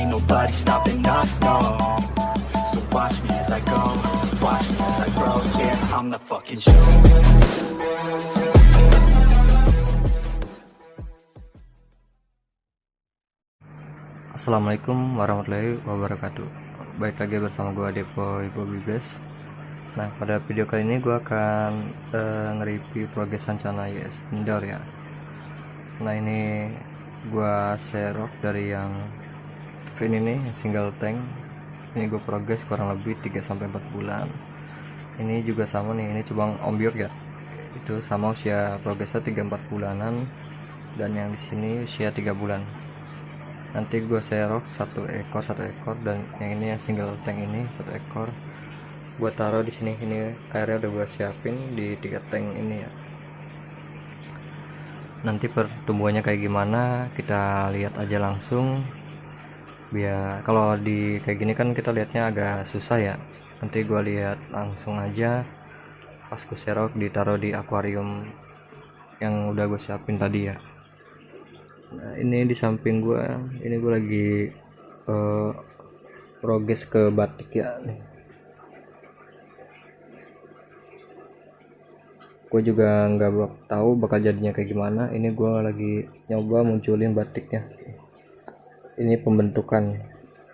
Ain't nobody stopping us, no. So watch me as I go, watch me as I grow. Yeah, I'm the fucking show. Assalamualaikum warahmatullahi wabarakatuh. Baik lagi bersama gue Depo Ibu Bibes. Nah, pada video kali ini gue akan nge-review progres Sancana YS Indoor ya. Nah, ini gue serok dari yang ini nih, single tank. Ini gue progres kurang lebih 3-4 bulan. Ini juga sama nih, ini cubang ombyok ya. Itu sama usia progresnya 3-4 bulanan, dan yang di sini usia 3 bulan. Nanti gue serok satu ekor, dan yang ini yang single tank ini 1 ekor gue taruh di sini. Ini airnya udah gue siapin di 3 tank ini ya. Nanti pertumbuhannya kayak gimana kita lihat aja langsung. Biar kalau di kayak gini kan kita lihatnya agak susah ya, nanti gue lihat langsung aja pas gue serok ditaruh di akuarium yang udah gue siapin tadi ya. Nah, ini di samping gue, ini gue lagi progres ke batik ya nih. Gue juga nggak tahu bakal jadinya kayak gimana. Ini gue lagi nyoba munculin batiknya. Ini pembentukan.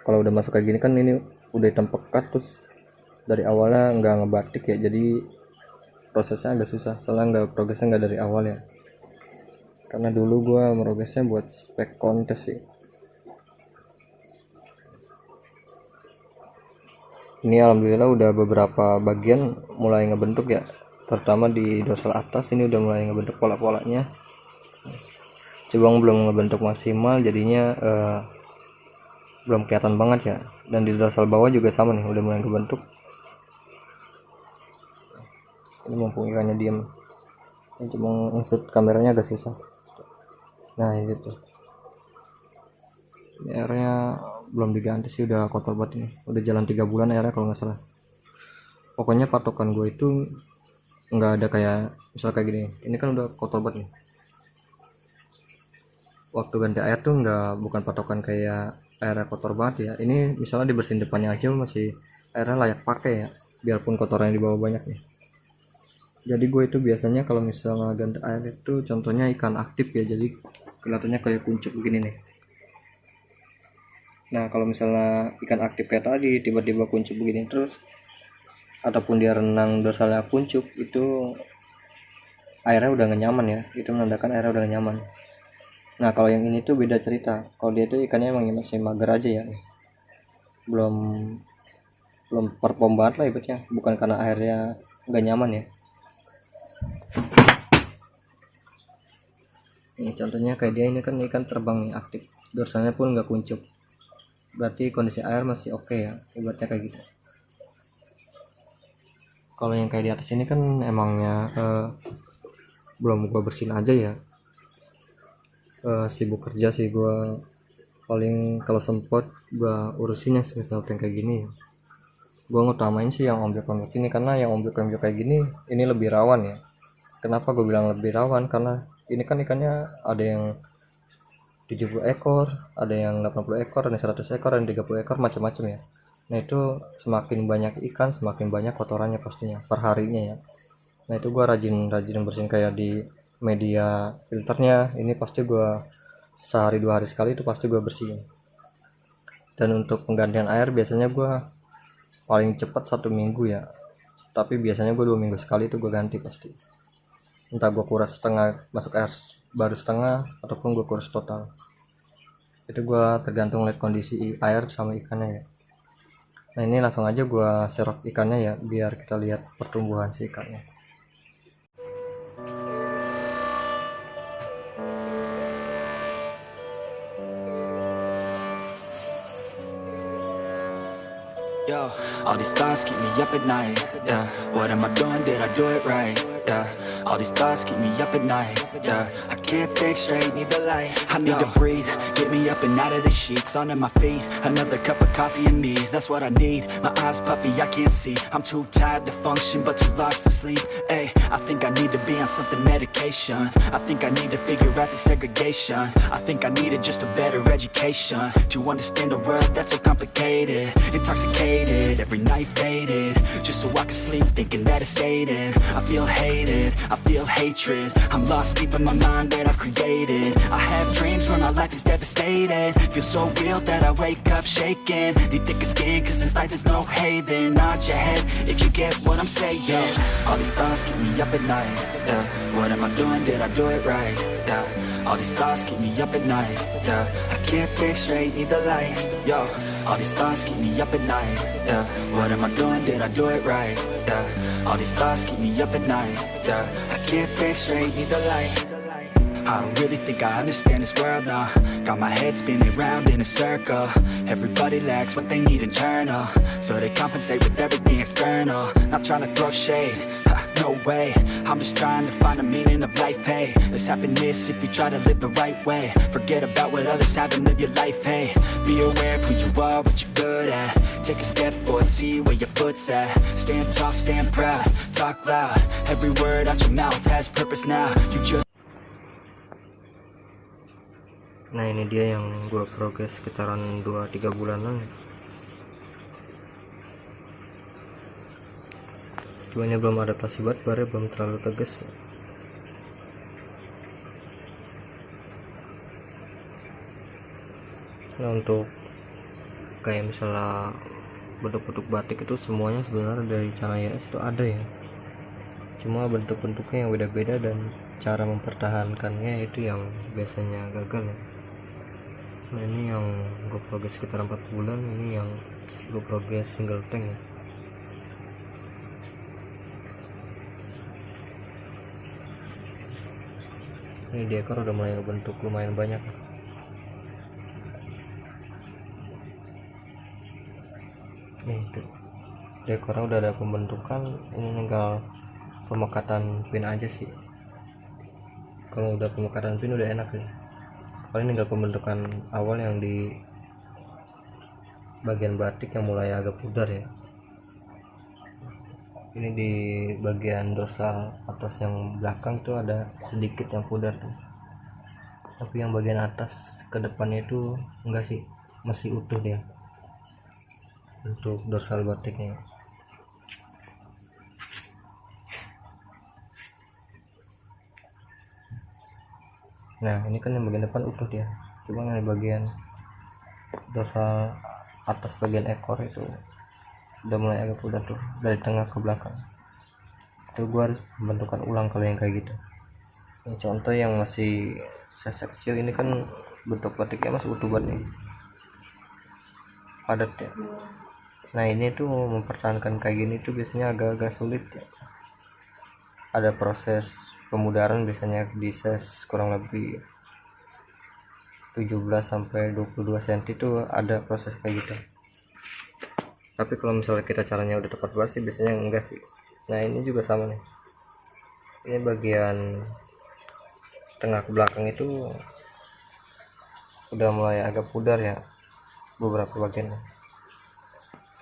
Kalau udah masuk kayak gini kan ini udah hitam pekat, terus dari awalnya nggak ngebatik ya, jadi prosesnya agak susah. Soalnya progresnya nggak dari awal ya, karena dulu gue progresnya buat spek kontes sih. Ini alhamdulillah udah beberapa bagian mulai ngebentuk ya, terutama di dorsal atas ini udah mulai ngebentuk pola-polanya. Cubang belum ngebentuk maksimal, jadinya belum kelihatan banget ya. Dan di dorsal bawah juga sama nih, udah mulai ngebentuk. Ini mumpung ikannya diem, ini cuma insert kameranya agak susah. Nah ini tuh, ini airnya belum diganti sih, udah kotor banget ini. Udah jalan 3 bulan airnya kalau nggak salah. Pokoknya patokan gue itu nggak ada kayak misal kayak gini. Ini kan udah kotor banget nih. Waktu ganti air tuh bukan patokan kayak airnya kotor banget ya. Ini misalnya dibersihin depannya aja masih airnya layak pakai ya, biarpun kotorannya di bawah banyak nih. Jadi gue itu biasanya kalau misalnya ganti air itu contohnya ikan aktif ya, jadi kelihatannya kayak kuncup begini nih. Nah kalau misalnya ikan aktif kayak tadi tiba-tiba kuncup begini terus, ataupun dia renang dorsalnya kuncup, itu airnya udah gak nyaman ya, itu menandakan airnya udah gak nyaman. Nah kalau yang ini tuh beda cerita. Kalau dia tuh ikannya emang masih mager aja ya, belum perform banget lah ibaratnya, bukan karena airnya gak nyaman ya. Ini contohnya kayak dia, ini kan ikan terbang nih, aktif, dorsalnya pun nggak kuncup, berarti kondisi air masih oke ya, ibaratnya kayak gitu. Kalau yang kayak di atas ini kan emangnya belum gua bersihin aja ya. Sibuk kerja sih gua, paling kalau sempet gua urusin yang semisal tank kayak gini ya. Gua ngutamain sih yang ombyok-ombyok ini, karena yang ombyok-ombyok kayak gini ini lebih rawan ya. Kenapa gue bilang lebih rawan? Karena ini kan ikannya ada yang 70 ekor, ada yang 80 ekor, ada yang 100 ekor, ada yang 30 ekor, macam-macam ya. Nah itu semakin banyak ikan semakin banyak kotorannya pastinya perharinya ya. Nah itu gua rajin bersihin kayak di media filternya, ini pasti gua sehari 2 hari sekali itu pasti gua bersihin. Dan untuk penggantian air biasanya gua paling cepat 1 minggu ya, tapi biasanya gua 2 minggu sekali itu gua ganti pasti. Entah gua kuras setengah, masuk air baru setengah, ataupun gua kuras total. Itu gua tergantung lihat kondisi air sama ikannya ya. Nah ini langsung aja gua serok ikannya ya, biar kita lihat pertumbuhan si ikannya. Yo, all these thoughts keep me up at night. Yeah, what am I doing? Did I do it right? Yeah, all these thoughts keep me up at night. Yeah, I can't think straight, need the light. I need to breathe, get me up and out of the sheets, onto my feet. Another cup of coffee and me, that's what I need. My eyes puffy, I can't see. I'm too tired to function, but too lost to sleep. Ay, I think I need to be on something medication. I think I need to figure out the segregation. I think I needed just a better education to understand a world that's so complicated. Intoxicated, every night faded, just so I can sleep thinking that it's Satan. I feel hated, I feel hatred. I'm lost deep in my mind that I've created. I have dreams where my life is devastated. Feel so real that I wake up shaking. Need thicker skin cause this life is no haven. Nod your head if you get what I'm saying. All these thoughts keep me up at night. Yeah, what am I doing? Did I do it right? Yeah, all these thoughts keep me up at night. Yeah, I can't think straight, need the light. Yo, all these thoughts keep me up at night. Yeah, what am I doing? Did I do it right? Yeah, all these thoughts keep me up at night. Yeah, I can't think straight, need the light. I don't really think I understand this world now. Got my head spinning round in a circle. Everybody lacks what they need internal, so they compensate with everything external. Not trying to throw shade, no way. I'm just trying to find the meaning of life, hey. There's happiness if you try to live the right way. Forget about what others have and live your life, hey. Be aware of who you are, what you're good at. Take a step forward, see where your foot's at. Stand tall, stand proud, talk loud. Every word out your mouth has purpose now. You just Nah ini dia yang gua progres sekitaran 2-3 bulanan. Cuma ini belum adaptasi banget, barnya belum terlalu tegas. Nah untuk kayak misalnya bentuk-bentuk batik itu semuanya sebenarnya dari Canaya itu ada ya, cuma bentuk-bentuknya yang beda-beda dan cara mempertahankannya itu yang biasanya gagal ya. Nah ini yang gue progres sekitar 4 bulan, ini yang gue progres single tank ya. Ini di ekor udah mulai ngebentuk lumayan banyak. Nih tuh, di ekornya udah ada pembentukan, ini tinggal pemekatan pin aja sih. Kalau udah pemekatan pin udah enak ya. Paling tinggal pembentukan awal yang di bagian batik yang mulai agak pudar ya. Ini di bagian dorsal atas yang belakang tuh ada sedikit yang pudar tuh. Tapi yang bagian atas ke depannya itu enggak sih, masih utuh dia untuk dorsal batiknya. Nah ini kan yang bagian depan utuh dia, cuma yang bagian dorsal atas bagian ekor itu udah mulai agak pudar tuh dari tengah ke belakang. Itu gua harus membentukkan ulang kalau yang kayak gitu. Ini contoh yang masih sisa kecil, ini kan bentuk batiknya masih utuh banget nih, padat ya. Nah ini tuh mempertahankan kayak gini tuh biasanya agak-agak sulit ya. Ada proses pemudaran biasanya di size kurang lebih 17 sampai 22 cm itu ada proses kayak gitu. Tapi kalau misalnya kita caranya udah tepat banget sih biasanya enggak sih. Nah ini juga sama nih, ini bagian tengah ke belakang itu udah mulai agak pudar ya beberapa bagian.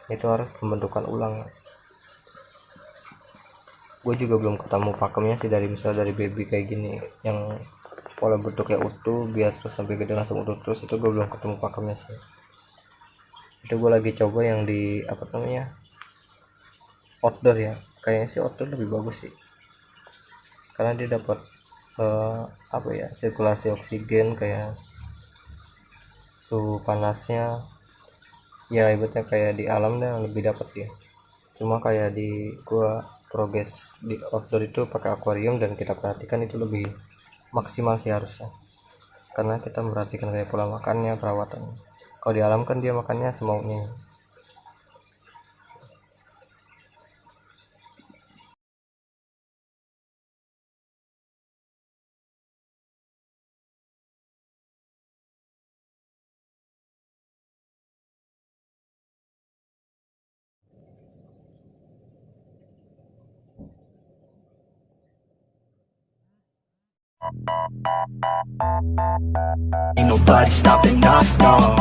Itu harus pembentukan ulang. Gue juga belum ketemu pakemnya sih, dari misalnya dari baby kayak gini yang pola bentuknya utuh biar terus sampai gede langsung utuh terus, itu gue belum ketemu pakemnya sih. Itu gue lagi coba yang di apa namanya, outdoor ya. Kayaknya sih outdoor lebih bagus sih, karena dia dapat apa ya, sirkulasi oksigen, kayak suhu panasnya ya ibaratnya kayak di alam dan lebih dapat ya. Cuma kayak di gua progres di outdoor itu pakai akuarium dan kita perhatikan itu lebih maksimal sih harusnya, karena kita memperhatikan kayak pola makannya, perawatan. Kalau di alam kan dia makannya semaunya. Ain't nobody stopping us, no.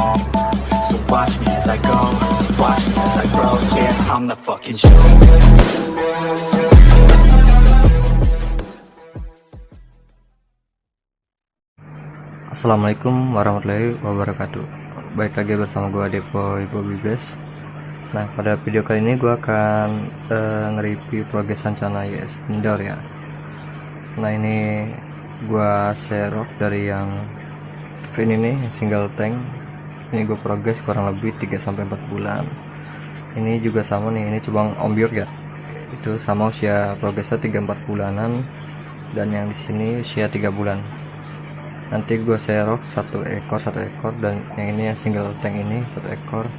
So watch me as I go, watch me as I grow. Yeah, I'm the fucking show. Assalamualaikum warahmatullahi wabarakatuh. Baik lagi bersama gue Depo Ibu Bibes. Nah, pada video kali ini gue akan nge-review progres Sancana YS Indoor ya. Nah, ini gue serok dari yang ini single tank. Ini gue progres kurang lebih 3-4 bulan. Ini juga sama nih, ini cuma ombyok ya. Itu sama usia progresnya 3-4 bulanan, dan yang di sini usia 3 bulan. Nanti gue serok satu ekor, dan yang ini yang single tank ini 1 ekor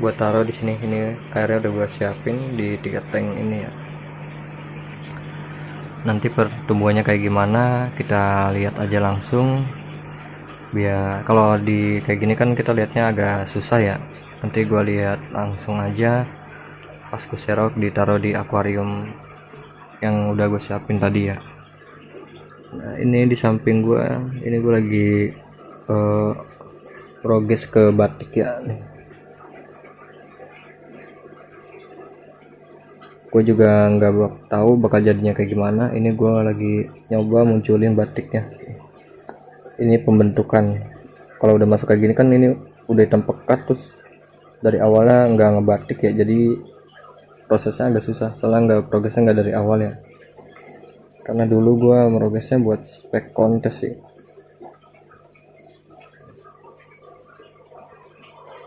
gue taruh di sini. Ini airnya udah gue siapin di 3 tank ini ya. Nanti pertumbuhannya kayak gimana kita lihat aja langsung. Biar kalau di kayak gini kan kita lihatnya agak susah ya. Nanti gue lihat langsung aja pas gue serok, ditaruh di akuarium yang udah gue siapin tadi ya. Nah, ini di samping gue, ini gue lagi progres ke batik ya. Gue juga nggak tahu bakal jadinya kayak gimana. Ini gue lagi nyoba munculin batiknya. Ini pembentukan. Kalau udah masuk kayak gini kan ini udah hitam pekat, terus dari awalnya nggak ngebatik ya, jadi prosesnya agak susah. Soalnya progresnya nggak dari awal ya. Karena dulu gua progresnya buat spek kontes sih.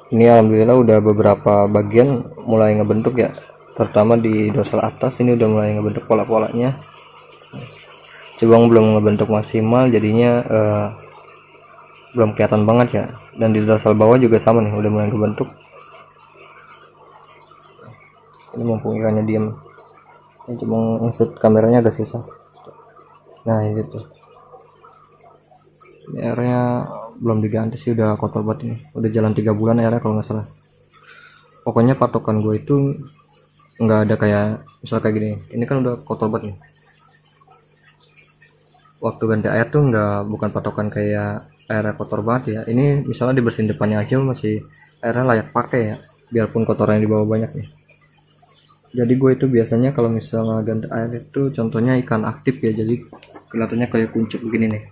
Ini alhamdulillah udah beberapa bagian mulai ngebentuk ya, terutama di dorsal atas ini udah mulai ngebentuk pola-polanya. Cebong belum ngebentuk maksimal, jadinya belum kelihatan banget ya. Dan di dorsal bawah juga sama nih, udah mulai ngebentuk. Ini mumpung ikannya diem, ini cuma insert kameranya agak susah. Nah gitu, ini airnya belum diganti sih, udah kotor banget ini. Udah jalan 3 bulan airnya kalau nggak salah. Pokoknya patokan gue itu nggak ada kayak misal kayak gini. Ini kan udah kotor banget nih. Waktu ganti air tuh bukan patokan kayak airnya kotor banget ya. Ini misalnya dibersihin depannya aja masih airnya layak pakai ya, biarpun kotoran yang dibawa banyak nih. Jadi gue itu biasanya kalau misalnya ganti air itu contohnya ikan aktif ya, jadi kelihatannya kayak kuncup begini nih.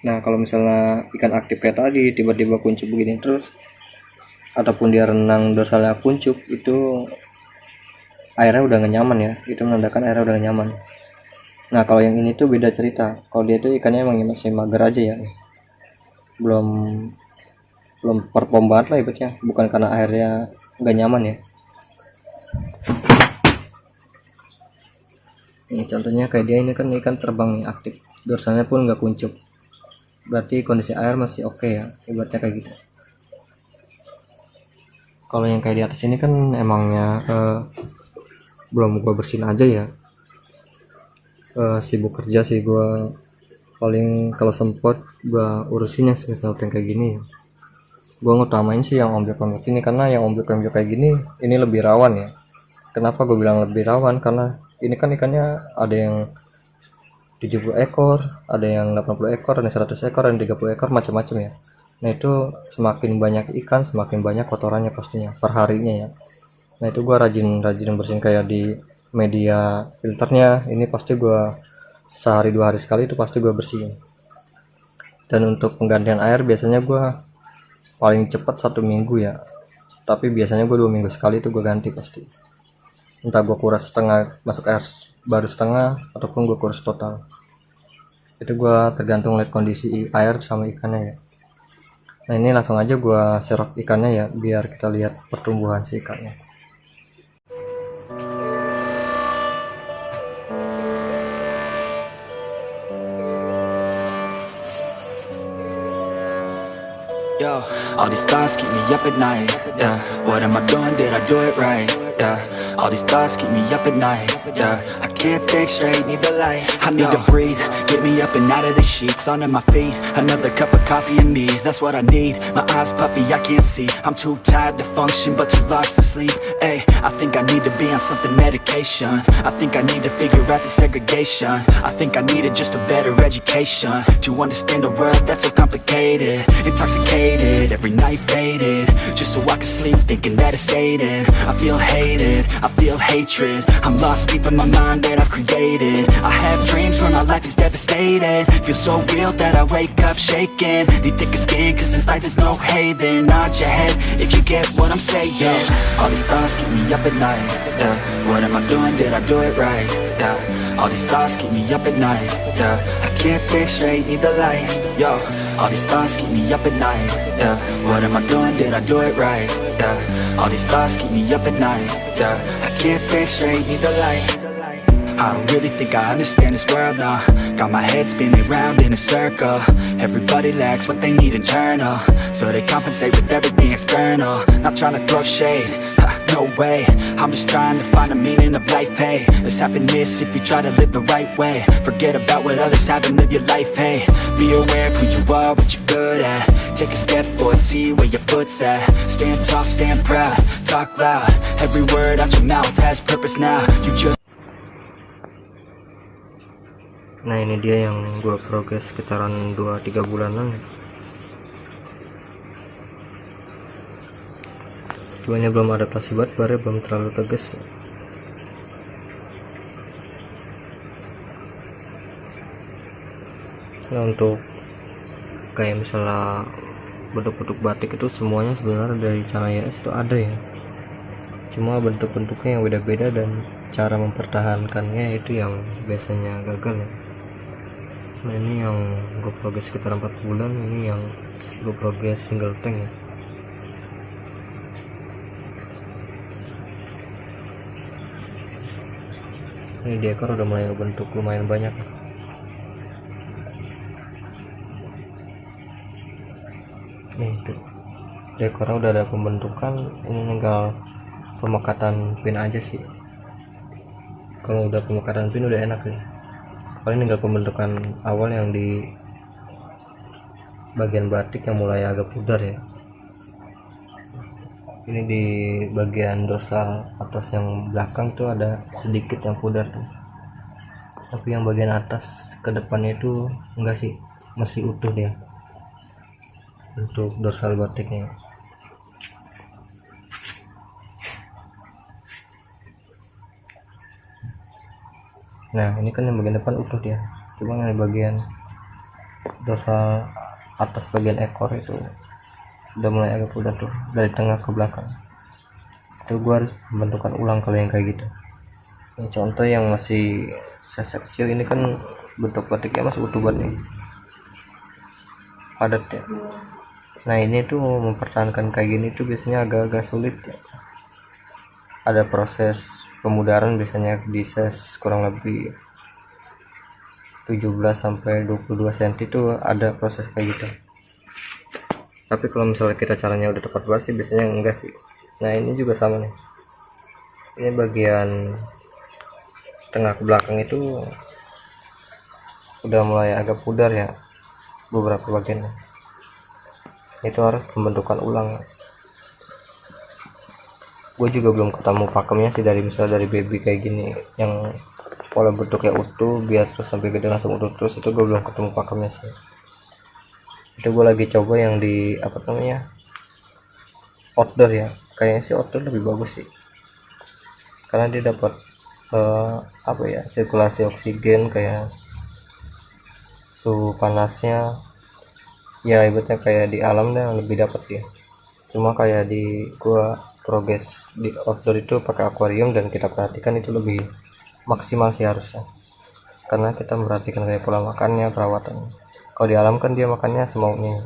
Nah kalau misalnya ikan aktif kayak tadi tiba-tiba kuncup begini terus, ataupun dia renang dorsalnya kuncup, itu airnya udah gak nyaman ya. Itu menandakan airnya udah gak nyaman. Nah kalau yang ini tuh beda cerita. Kalau dia tuh ikannya emang masih mager aja ya, belum perform banget lah ibaratnya, bukan karena airnya gak nyaman ya. Ini contohnya kayak dia, ini kan ikan terbang nih, aktif, dorsalnya pun nggak kuncup, berarti kondisi air masih oke ya, ibaratnya kayak gitu. Kalau yang kayak di atas ini kan emangnya belum gua bersihin aja ya. Sibuk kerja sih gua, paling kalau sempet gua urusin yang misal tank kayak gini ya. Gua ngutamain sih yang ombyok-ombyok ini, karena yang ombyok-ombyok kayak gini ini lebih rawan ya. Kenapa gue bilang lebih rawan? Karena ini kan ikannya ada yang 70 ekor, ada yang 80 ekor, ada yang 100 ekor, dan 30 ekor, macam-macam ya. Nah itu semakin banyak ikan, semakin banyak kotorannya pastinya per harinya ya. Nah itu gue rajin bersihin kayak di media filternya. Ini pasti gue sehari 2 hari sekali itu pasti gue bersihin. Dan untuk penggantian air biasanya gue paling cepat 1 minggu ya, tapi biasanya gue 2 minggu sekali itu gue ganti pasti. Entah gue kuras setengah, masuk air baru setengah, ataupun gue kuras total. Itu gue tergantung lihat kondisi air sama ikannya ya. Nah ini langsung aja gue serok ikannya ya, biar kita lihat pertumbuhan si ikannya. Yo, all these thoughts keep me up at night. Yeah, what am I doing? Did I do it right? Yeah, all these thoughts keep me up at night. Yeah, I can't think straight, need the light. I need to breathe, get me up and out of the sheets, onto my feet. Another cup of coffee and me, that's what I need. My eyes puffy, I can't see. I'm too tired to function, but too lost to sleep. Ay, I think I need to be on something medication. I think I need to figure out the segregation. I think I needed just a better education to understand a world that's so complicated. Intoxicated, every night faded, just so I can sleep thinking that it's Satan. I feel hated, I feel hatred. I'm lost deep in my mind that I've created. I have dreams where my life is devastated. Feel so real that I wake up shaking. Need thicker skin cause this life is no haven. Nod your head if you get what I'm saying. All these thoughts keep me up at night. Yeah, what am I doing? Did I do it right? Yeah, all these thoughts keep me up at night. Yeah, I can't think straight, need the light. Yo, all these thoughts keep me up at night. Yeah, what am I doing? Did I do it right? Yeah, all these thoughts keep me up at night. Yeah, I can't think straight, need the light. I don't really think I understand this world now. Got my head spinning round in a circle. Everybody lacks what they need internal, so they compensate with everything external. Not trying to throw shade, no way. I'm just trying to find the meaning of life, hey. There's happiness if you try to live the right way. Forget about what others have and live your life, hey. Be aware of who you are, what you're good at. Take a step forward, see where your foot's at. Stand tall, stand proud, talk loud. Every word out your mouth has purpose now. You just Nah ini dia yang gua progres sekitaran 2-3 bulanan. Cuanya belum adaptasi banget, barnya belum terlalu tegas. Nah untuk kayak misalnya bentuk-bentuk batik itu semuanya sebenarnya dari cara YS itu ada ya, cuma bentuk-bentuknya yang beda-beda dan cara mempertahankannya itu yang biasanya gagal ya. Nah ini yang gue progres sekitar 4 bulan, ini yang gue progres single tank ya. Ini di ekor udah mulai bentuk lumayan banyak. Nih tuh, di ekornya udah ada pembentukan, ini tinggal pemekatan pin aja sih. Kalau udah pemekatan pin udah enak ya. Paling tinggal pembentukan awal yang di bagian batik yang mulai agak pudar ya. Ini di bagian dorsal atas yang belakang tuh ada sedikit yang pudar tuh, tapi yang bagian atas ke depannya itu enggak sih, masih utuh dia untuk dorsal batiknya. Nah ini kan yang bagian depan utuh dia, cuma yang bagian dorsal atas bagian ekor itu udah mulai agak pudar tuh, dari tengah ke belakang. Itu gua harus membentukkan ulang kalau yang kayak gitu. Ini contoh yang masih sisa kecil, ini kan bentuk batiknya masih utuh banget nih, padat ya. Nah ini tuh mempertahankan kayak gini tuh biasanya agak-agak sulit ya. Ada proses pemudaran biasanya di size kurang lebih 17 sampai 22 cm itu ada proses kayak gitu. Tapi kalau misalnya kita caranya udah tepat banget sih biasanya enggak sih. Nah ini juga sama nih, ini bagian tengah ke belakang itu udah mulai agak pudar ya beberapa bagiannya. Itu harus pembentukan ulang. Gue juga belum ketemu pakemnya sih, dari misalnya dari baby kayak gini yang pola bentuknya utuh biar terus sampai gede langsung utuh terus, itu gue belum ketemu pakemnya sih. Itu gue lagi coba yang di apa namanya, outdoor ya. Kayaknya sih outdoor lebih bagus sih, karena dia dapat apa ya, sirkulasi oksigen, kayak suhu panasnya ya ibaratnya kayak di alam dan lebih dapat ya. Cuma kayak di gua progres di outdoor itu pakai akuarium dan kita perhatikan itu lebih maksimal sih harusnya, karena kita memperhatikan kayak pola makannya, perawatan. Kalau di alam kan dia makannya semaunya.